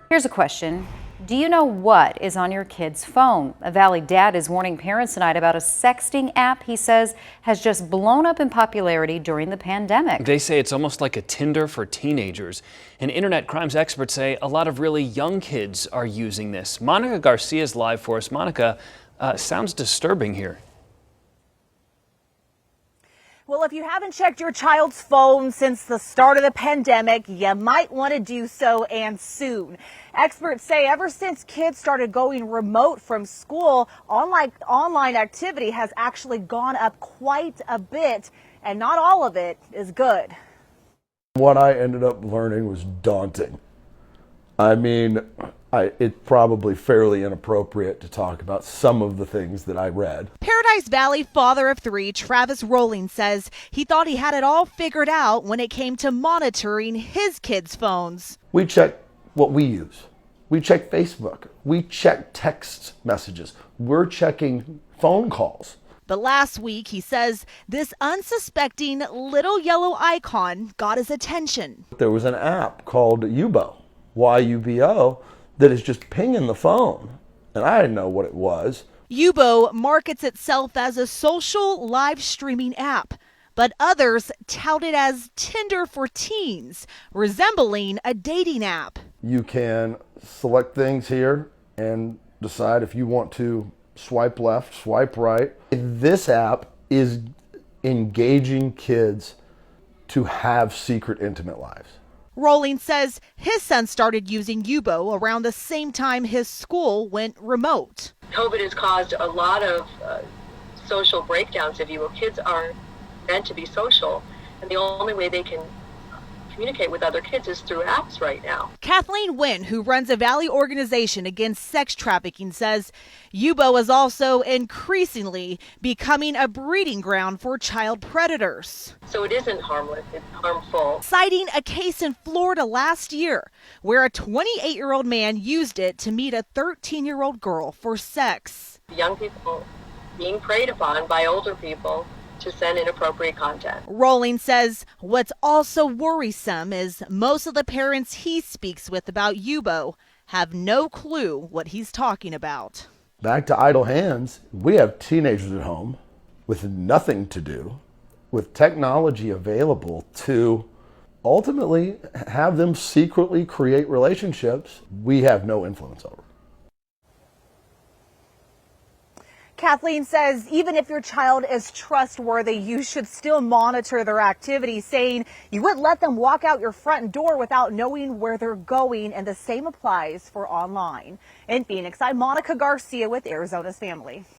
Here's a question. Do you know what is on your kid's phone? A Valley dad is warning parents tonight about a sexting app he says has just blown up in popularity during the pandemic. They say it's almost like a Tinder for teenagers. And internet crimes experts say a lot of really young kids are using this. Monica Garcia is live for us. Monica, sounds disturbing here. Well, if you haven't checked your child's phone since the start of the pandemic, you might want to do so, and soon. Experts say ever since kids started going remote from school, online activity has actually gone up quite a bit, and not all of it is good. What I ended up learning was daunting. I mean, it's probably fairly inappropriate to talk about some of the things that I read. Paradise Valley father of 3, Travis Rowling, says he thought he had it all figured out when it came to monitoring his kids' phones. We check what we use. We check Facebook. We check text messages. We're checking phone calls. But last week, he says, this unsuspecting little yellow icon got his attention. There was an app called Yubo, Y-U-B-O, that is just pinging the phone, and I didn't know what it was. Yubo markets itself as a social live streaming app, but others tout it as Tinder for teens, resembling a dating app. You can select things here and decide if you want to swipe left, swipe right. This app is engaging kids to have secret, intimate lives. Rowling says his son started using Yubo around the same time his school went remote. COVID has caused a lot of social breakdowns, if you will. Kids are meant to be social, and the only way they can communicate with other kids is through apps right now. Kathleen Wynn, who runs a Valley organization against sex trafficking, says Yubo is also increasingly becoming a breeding ground for child predators. So it isn't harmless, it's harmful. Citing a case in Florida last year where a 28-year-old man used it to meet a 13-year-old girl for sex. Young people being preyed upon by older people to send inappropriate content. Rowling says what's also worrisome is most of the parents he speaks with about Yubo have no clue what he's talking about. Back to idle hands, we have teenagers at home with nothing to do, with technology available to ultimately have them secretly create relationships we have no influence over. Kathleen says even if your child is trustworthy, you should still monitor their activity, saying you wouldn't let them walk out your front door without knowing where they're going, and the same applies for online. In Phoenix, I'm Monica Garcia with Arizona's Family.